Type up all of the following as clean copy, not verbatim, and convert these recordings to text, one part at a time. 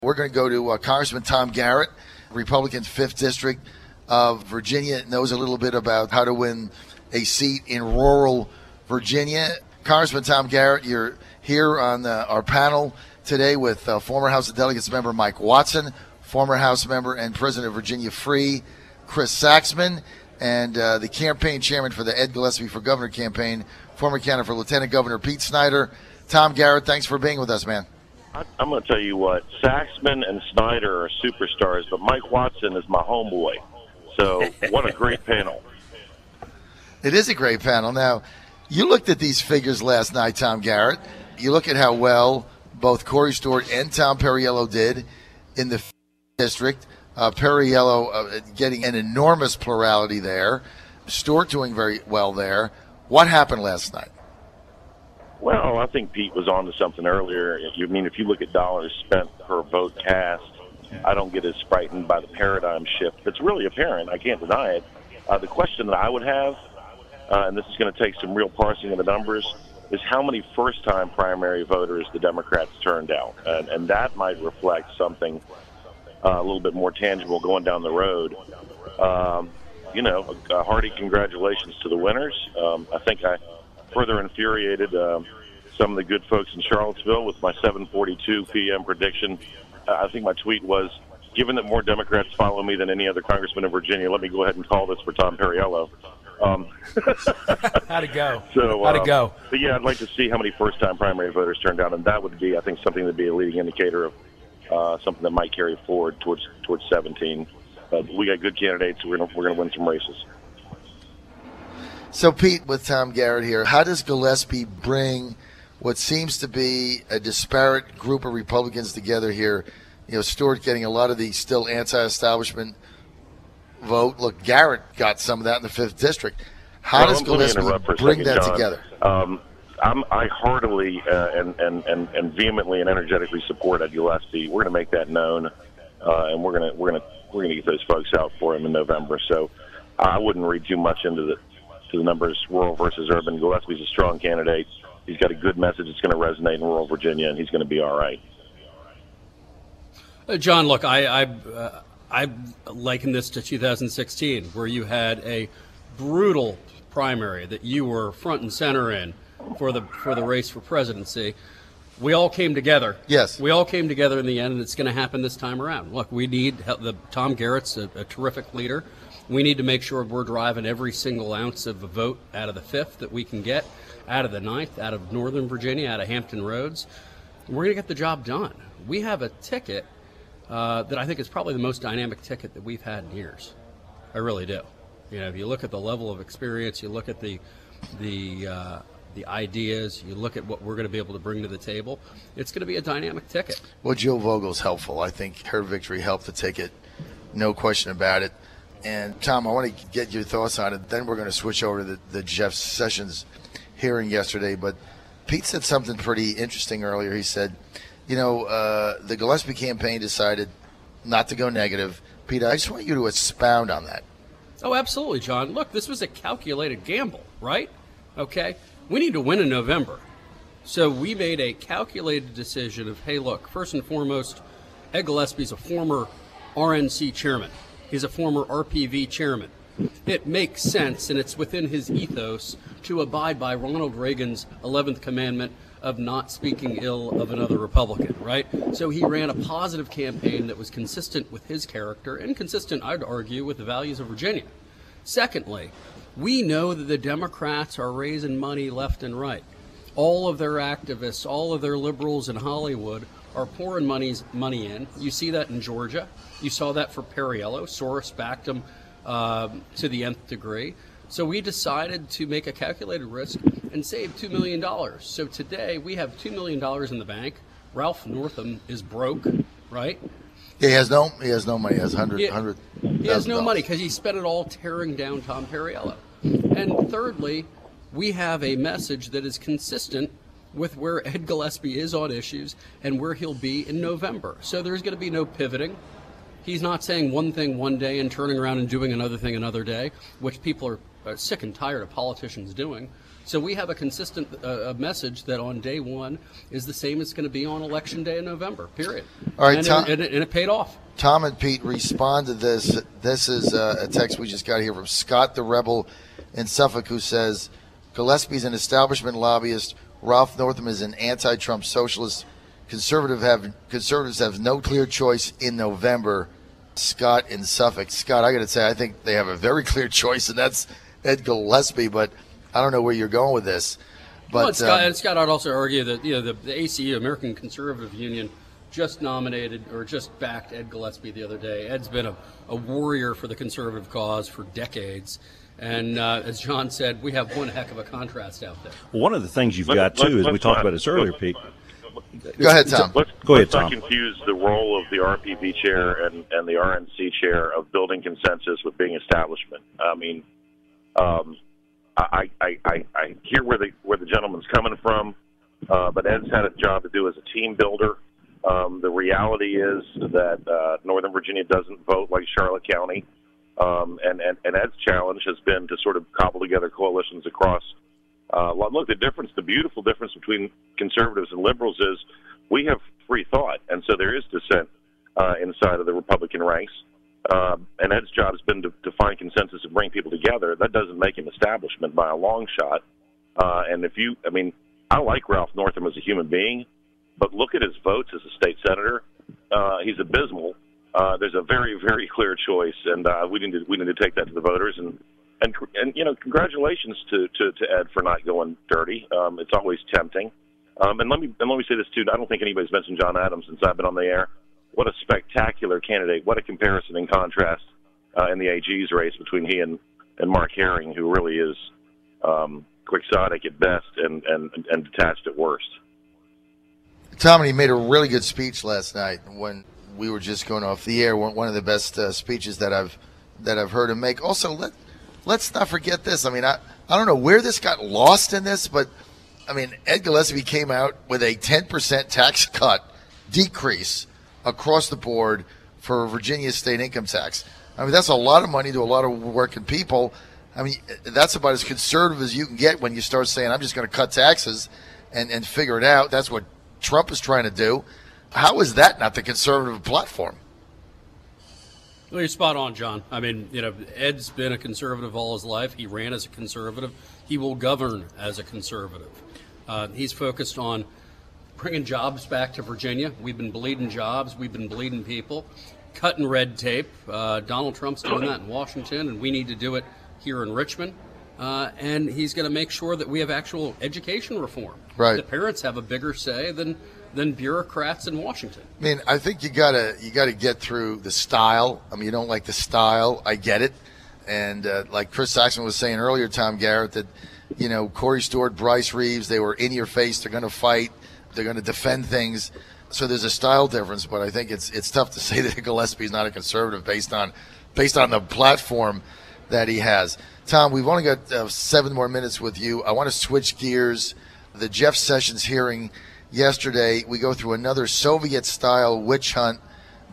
We're going to go to Congressman Tom Garrett, Republican's 5th District of Virginia, knows a little bit about how to win a seat in rural Virginia. Congressman Tom Garrett, you're here on our panel today with former House of Delegates member Mike Watson, former House member and president of Virginia Free, Chris Saxman, and the campaign chairman for the Ed Gillespie for Governor campaign, former candidate for Lieutenant Governor Pete Snyder. Tom Garrett, thanks for being with us, man. I'm going to tell you what, Saxman and Snyder are superstars, but Mike Watson is my homeboy. So what a great panel. It is a great panel. Now, you looked at these figures last night, Tom Garrett. You look at how well both Corey Stewart and Tom Perriello did in the 5th District. Perriello getting an enormous plurality there. Stewart doing very well there. What happened last night? Well, I think Pete was on to something earlier. I mean, if you look at dollars spent per vote cast, I don't get as frightened by the paradigm shift. It's really apparent. I can't deny it. The question that I would have, and this is going to take some real parsing of the numbers, is how many first-time primary voters the Democrats turned out. And that might reflect something a little bit more tangible going down the road. A hearty congratulations to the winners. I think I further infuriated some of the good folks in Charlottesville with my 7:42 p.m. prediction. I think my tweet was, given that more Democrats follow me than any other congressman in Virginia, let me go ahead and call this for Tom Perriello. How'd it go? How'd it go? But yeah, I'd like to see how many first-time primary voters turned out, and that would be, I think, something that would be a leading indicator of something that might carry forward towards 17. We got good candidates. We're gonna win some races. So, Pete, with Tom Garrett here, how does Gillespie bring what seems to be a disparate group of Republicans together here? You know, Stewart getting a lot of the still anti-establishment vote. Look, Garrett got some of that in the 5th District. How does Gillespie bring that together? I heartily and vehemently and energetically support Ed Gillespie. We're going to make that known, and we're going to get those folks out for him in November. So I wouldn't read too much into the numbers, rural versus urban. Gillespie's a strong candidate. He's got a good message that's going to resonate in rural Virginia, and he's going to be all right. John, look, I liken this to 2016, where you had a brutal primary that you were front and center in for the race for presidency. We all came together. Yes. We all came together in the end, and it's going to happen this time around. Look, we need Tom Garrett's a terrific leader. We need to make sure we're driving every single ounce of a vote out of the 5th that we can get, out of the 9th, out of Northern Virginia, out of Hampton Roads. We're going to get the job done. We have a ticket that I think is probably the most dynamic ticket that we've had in years. I really do. You know, if you look at the level of experience, you look at the ideas, you look at what we're going to be able to bring to the table, it's going to be a dynamic ticket. Well, Jill Vogel's helpful. I think her victory helped the ticket, no question about it. And, Tom, I want to get your thoughts on it. Then we're going to switch over to the Jeff Sessions hearing yesterday. But Pete said something pretty interesting earlier. He said, the Gillespie campaign decided not to go negative. Pete, I just want you to expound on that. Oh, absolutely, John. Look, this was a calculated gamble, right? Okay? We need to win in November. So we made a calculated decision of, hey, look, first and foremost, Ed Gillespie's a former RNC chairman. He's a former RPV chairman. It makes sense, and it's within his ethos to abide by Ronald Reagan's 11th commandment of not speaking ill of another Republican, right? So he ran a positive campaign that was consistent with his character and consistent, I'd argue, with the values of Virginia. Secondly, we know that the Democrats are raising money left and right. All of their activists, all of their liberals in Hollywood are pouring money in. You see that in Georgia. You saw that for Perriello. Soros backed him to the nth degree. So we decided to make a calculated risk and save $2 million. So today we have $2 million in the bank. Ralph Northam is broke, right? He has no money. He has $100,000. He has no money because he spent it all tearing down Tom Perriello. And thirdly, we have a message that is consistent with where Ed Gillespie is on issues and where he'll be in November. So there's going to be no pivoting. He's not saying one thing one day and turning around and doing another thing another day, which people are sick and tired of politicians doing. So we have a consistent message that on day one is the same as going to be on Election Day in November, period. All right, and, Tom, and it paid off. Tom and Pete, respond to this. This is a text we just got here from Scott the Rebel in Suffolk, who says, Gillespie's an establishment lobbyist. Ralph Northam is an anti-Trump socialist. Conservatives have no clear choice in November. Scott in Suffolk. Scott, I got to say, I think they have a very clear choice, and that's Ed Gillespie, but I don't know where you're going with this. But Scott, I'd also argue that the ACU, American Conservative Union, just nominated or just backed Ed Gillespie the other day. Ed's been a warrior for the conservative cause for decades. And as John said, we have one heck of a contrast out there. Well, one of the things you've got, too, is we talked about this earlier, Pete. Go ahead, Tom. Go ahead, let's Tom. not confuse the role of the RPV chair and the RNC chair of building consensus with being establishment. I mean, I hear where the gentleman's coming from, but Ed's had a job to do as a team builder. The reality is that Northern Virginia doesn't vote like Charlotte County, and Ed's challenge has been to sort of cobble together coalitions across. Look, the beautiful difference between conservatives and liberals is we have free thought, and so there is dissent inside of the Republican ranks. And Ed's job has been to find consensus and bring people together. That doesn't make him establishment by a long shot. I like Ralph Northam as a human being, but look at his votes as a state senator. He's abysmal. There's a very, very clear choice, and we need to take that to the voters. And congratulations to Ed for not going dirty. It's always tempting. And let me say this too. I don't think anybody's mentioned John Adams since I've been on the air. What a spectacular candidate! What a comparison and contrast in the AG's race between he and Mark Herring, who really is quixotic at best and detached at worst. Tom, he made a really good speech last night when we were just going off the air. One of the best speeches that I've heard him make. Also, let's not forget this. I mean, I don't know where this got lost in this, but I mean, Ed Gillespie came out with a 10% tax cut decrease across the board for Virginia state income tax. I mean, that's a lot of money to a lot of working people. I mean, that's about as conservative as you can get when you start saying, I'm just going to cut taxes and figure it out. That's what Trump is trying to do. How is that not the conservative platform? Well, you're spot on, John. I mean, Ed's been a conservative all his life. He ran as a conservative. He will govern as a conservative. He's focused on bringing jobs back to Virginia. We've been bleeding jobs. We've been bleeding people. Cutting red tape. Donald Trump's doing that in Washington, and we need to do it here in Richmond. And he's going to make sure that we have actual education reform. Right. The parents have a bigger say than bureaucrats in Washington. I mean, I think you gotta get through the style. I mean, you don't like the style. I get it. And like Chris Saxon was saying earlier, Tom Garrett, that Corey Stewart, Bryce Reeves, they were in your face. They're going to fight. They're going to defend things. So there's a style difference. But I think it's tough to say that Gillespie's not a conservative based on the platform that he has. Tom, we've only got 7 more minutes with you. I want to switch gears. The Jeff Sessions hearing yesterday, we go through another Soviet-style witch hunt.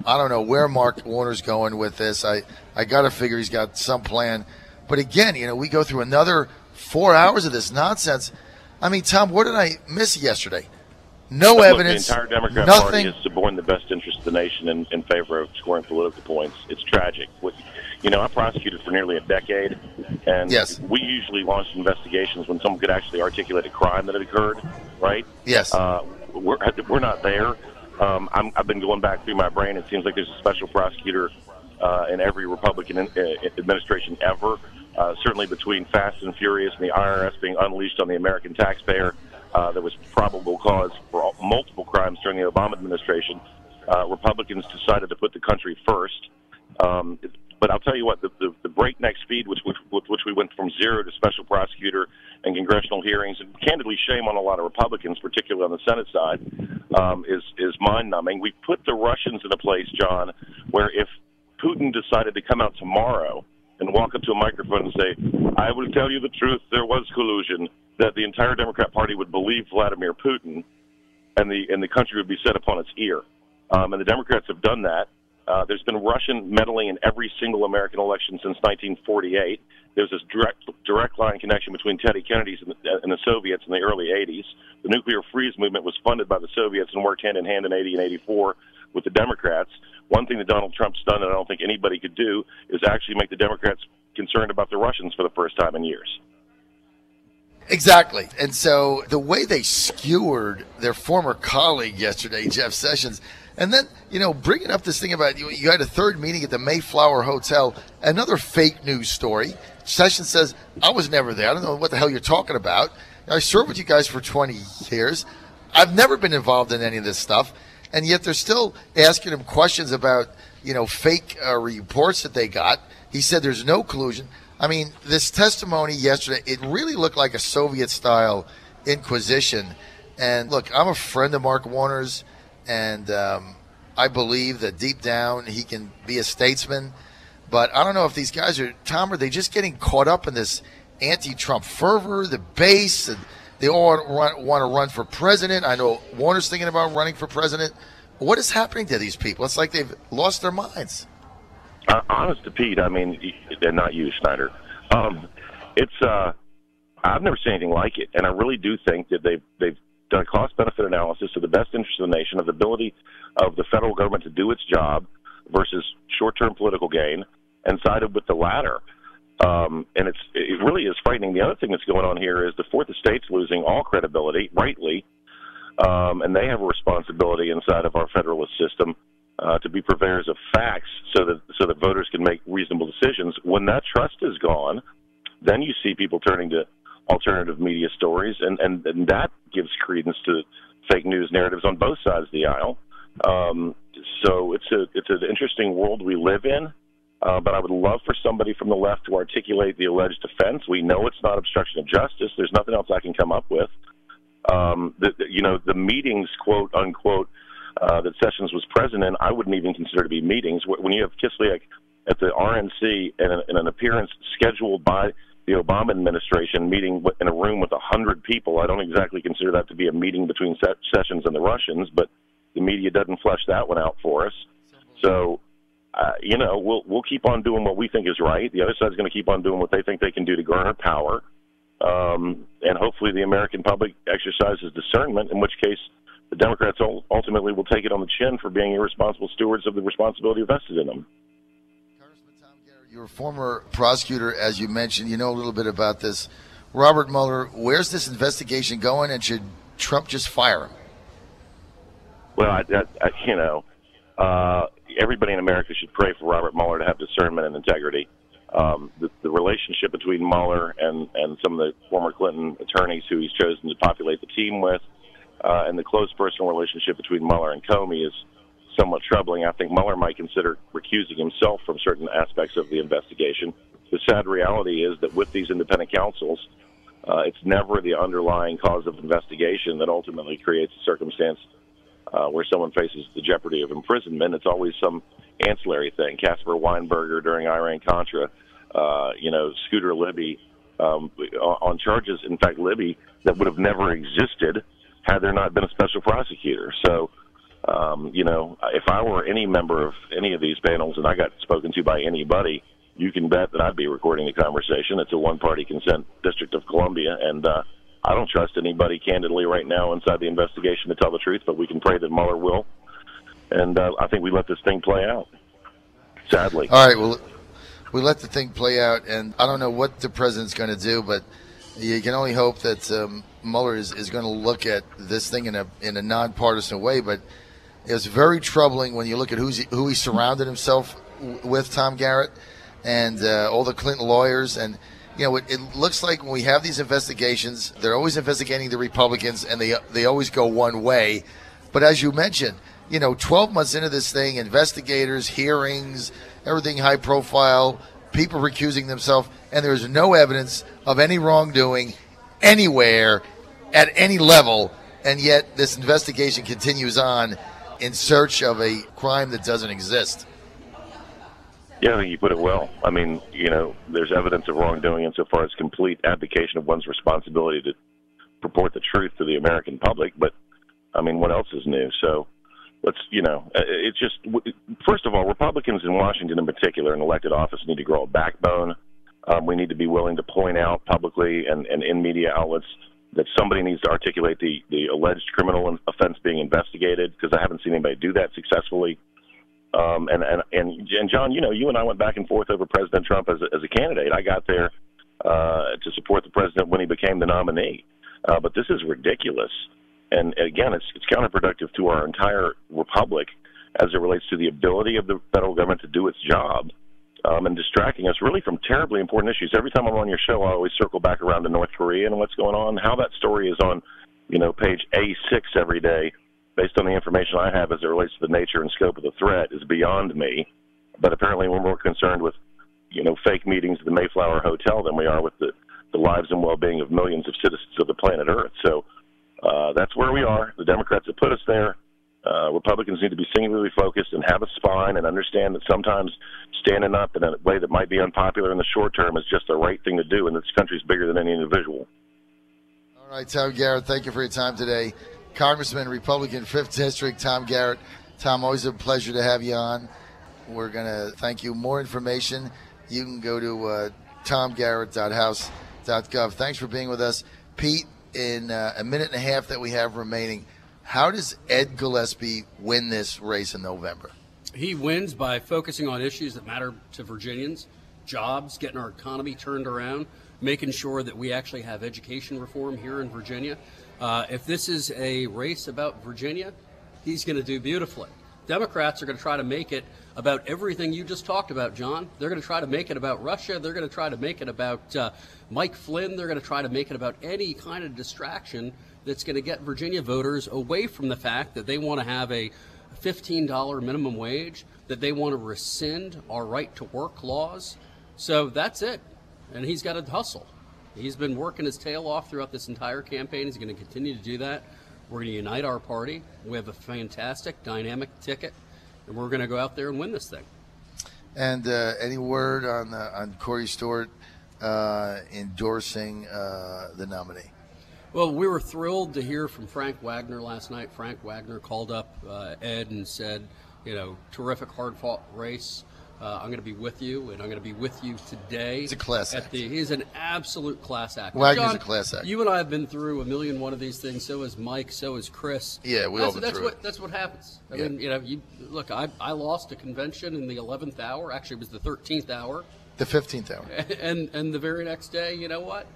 I don't know where Mark Warner's going with this. I got to figure he's got some plan. But again, we go through another 4 hours of this nonsense. I mean, Tom, what did I miss yesterday? No evidence. The entire Democrat nothing. Party is suborned the best interest of the nation in favor of scoring political points. It's tragic. I prosecuted for nearly a decade, and yes, we usually launched investigations when someone could actually articulate a crime that had occurred, right? Yes. We're not there. I've been going back through my brain. It seems like there's a special prosecutor in every Republican administration ever. Certainly between Fast and Furious and the IRS being unleashed on the American taxpayer, there was probable cause for multiple crimes during the Obama administration. Republicans decided to put the country first. But I'll tell you what, the breakneck speed with which we went from zero to special prosecutor and congressional hearings, and candidly shame on a lot of Republicans, particularly on the Senate side, is mind-numbing. We put the Russians in a place, John, where if Putin decided to come out tomorrow and walk up to a microphone and say, I will tell you the truth, there was collusion, that the entire Democrat Party would believe Vladimir Putin, and the country would be set upon its ear. And the Democrats have done that. There's been Russian meddling in every single American election since 1948. There's this direct line connection between Teddy Kennedy's and the Soviets in the early 80s. The nuclear freeze movement was funded by the Soviets and worked hand in hand in 80 and 84 with the Democrats. One thing that Donald Trump's done that I don't think anybody could do is actually make the Democrats concerned about the Russians for the first time in years. Exactly. And so the way they skewered their former colleague yesterday, Jeff Sessions, and then, bringing up this thing about you had a third meeting at the Mayflower Hotel, another fake news story. Sessions says, I was never there. I don't know what the hell you're talking about. I served with you guys for 20 years. I've never been involved in any of this stuff. And yet they're still asking him questions about, fake reports that they got. He said there's no collusion. I mean, this testimony yesterday, it really looked like a Soviet-style inquisition. And look, I'm a friend of Mark Warner's, and I believe that deep down he can be a statesman. But I don't know if these guys are they just getting caught up in this anti-Trump fervor, the base, and they all want to run for president. I know Warner's thinking about running for president. What is happening to these people? It's like they've lost their minds. Honest to Pete, I mean, and not you, Snyder. I've never seen anything like it, and I really do think that they've done a cost-benefit analysis to the best interest of the nation, of the ability of the federal government to do its job versus short-term political gain, and sided with the latter. And it really is frightening. The other thing that's going on here is the Fourth Estate's losing all credibility, rightly, and they have a responsibility inside of our federalist system to be purveyors of facts so that voters can make reasonable decisions. When that trust is gone, then you see people turning to alternative media stories, and that gives credence to fake news narratives on both sides of the aisle. So it's an interesting world we live in, but I would love for somebody from the left to articulate the alleged offense. We know it's not obstruction of justice. There's nothing else I can come up with. The meetings, quote unquote, that Sessions was present in, I wouldn't even consider to be meetings. When you have Kislyak at the RNC in an appearance scheduled by the Obama administration, meeting in a room with 100 people, I don't exactly consider that to be a meeting between Sessions and the Russians, but the media doesn't flesh that one out for us. So, we'll keep on doing what we think is right. The other side's going to keep on doing what they think they can do to garner power. And hopefully the American public exercises discernment, in which case the Democrats ultimately will take it on the chin for being irresponsible stewards of the responsibility vested in them. Congressman Tom Garrett, you're a former prosecutor, as you mentioned. You know a little bit about this. Robert Mueller, where's this investigation going, and should Trump just fire him? Well, everybody in America should pray for Robert Mueller to have discernment and integrity. The relationship between Mueller and some of the former Clinton attorneys who he's chosen to populate the team with, and the close personal relationship between Mueller and Comey is somewhat troubling. I think Mueller might consider recusing himself from certain aspects of the investigation. The sad reality is that with these independent counsels, it's never the underlying cause of investigation that ultimately creates a circumstance where someone faces the jeopardy of imprisonment. It's always some ancillary thing. Casper Weinberger during Iran-Contra, Scooter Libby, on charges, in fact, Libby, that would have never existed had there not been a special prosecutor. So, if I were any member of any of these panels and I got spoken to by anybody, you can bet that I'd be recording the conversation. It's a one-party consent District of Columbia, and I don't trust anybody candidly right now inside the investigation to tell the truth, but we can pray that Mueller will. And I think we let this thing play out, sadly. All right, well, we let the thing play out, and I don't know what the president's going to do, but you can only hope that Mueller is going to look at this thing in a nonpartisan way. But it's very troubling when you look at who he surrounded himself with, Tom Garrett, and all the Clinton lawyers. And, it looks like when we have these investigations, they're always investigating the Republicans, and they always go one way. But as you mentioned, 12 months into this thing, investigators, hearings, everything high profile, people recusing themselves, and there's no evidence of any wrongdoing anywhere at any level, and yet this investigation continues on in search of a crime that doesn't exist. Yeah, I think you put it well. I mean, there's evidence of wrongdoing insofar as complete abdication of one's responsibility to purport the truth to the American public, but, I mean, what else is new? So, It's just, first of all, Republicans in Washington in particular, in elected office, need to grow a backbone. We need to be willing to point out publicly and in media outlets that somebody needs to articulate the alleged criminal offense being investigated, because I haven't seen anybody do that successfully. And John, you and I went back and forth over President Trump as a candidate. I got there to support the president when he became the nominee. But this is ridiculous. And again, it's counterproductive to our entire republic as it relates to the ability of the federal government to do its job, and distracting us really from terribly important issues. Every time I'm on your show, I always circle back around to North Korea and what's going on. How that story is on, page A6 every day, based on the information I have as it relates to the nature and scope of the threat, is beyond me. But apparently we're more concerned with, fake meetings at the Mayflower Hotel than we are with the lives and well-being of millions of citizens of the planet Earth. So that's where we are. The Democrats have put us there. Republicans need to be singularly focused and have a spine and understand that sometimes standing up in a way that might be unpopular in the short term is just the right thing to do, and this country is bigger than any individual. All right, Tom Garrett, thank you for your time today. Congressman, Republican 5th District, Tom Garrett. Tom, always a pleasure to have you on. We're going to thank you. More information, you can go to tomgarrett.house.gov. Thanks for being with us. Pete, in a minute and a half that we have remaining, how does Ed Gillespie win this race in November? He wins by focusing on issues that matter to Virginians, jobs, getting our economy turned around, making sure that we actually have education reform here in Virginia. If this is a race about Virginia, he's going to do beautifully. Democrats are going to try to make it about everything you just talked about, John. They're going to try to make it about Russia. They're going to try to make it about Mike Flynn. They're going to try to make it about any kind of distraction that's going to get Virginia voters away from the fact that they want to have a $15 minimum wage, that they want to rescind our right to work laws. So that's it. And he's got to hustle. He's been working his tail off throughout this entire campaign. He's going to continue to do that. We're going to unite our party. We have a fantastic, dynamic ticket, and we're going to go out there and win this thing. And any word on Corey Stewart endorsing the nominee? Well, we were thrilled to hear from Frank Wagner last night. Frank Wagner called up Ed and said, terrific, hard-fought race. I'm going to be with you, and I'm going to be with you today. He's a class act. He's an absolute class act. Wagner's John, a class act. You and I have been through a million one of these things. So has Mike. So has Chris. Yeah, we all been through it. That's what happens. I Yeah. mean, look, I lost a convention in the 11th hour. Actually, it was the 13th hour. The 15th hour. And the very next day, you know what?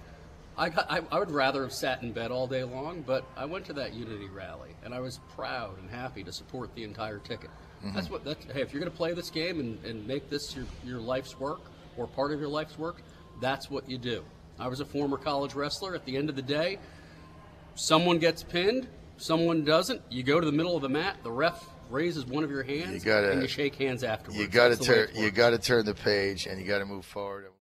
I would rather have sat in bed all day long, but I went to that Unity rally, and I was proud and happy to support the entire ticket. Mm-hmm. Hey, if you're going to play this game and make this your life's work or part of your life's work, that's what you do. I was a former college wrestler. At the end of the day, someone gets pinned, someone doesn't. You go to the middle of the mat, the ref raises one of your hands, and you shake hands afterwards. You got to turn the page, and you got to move forward.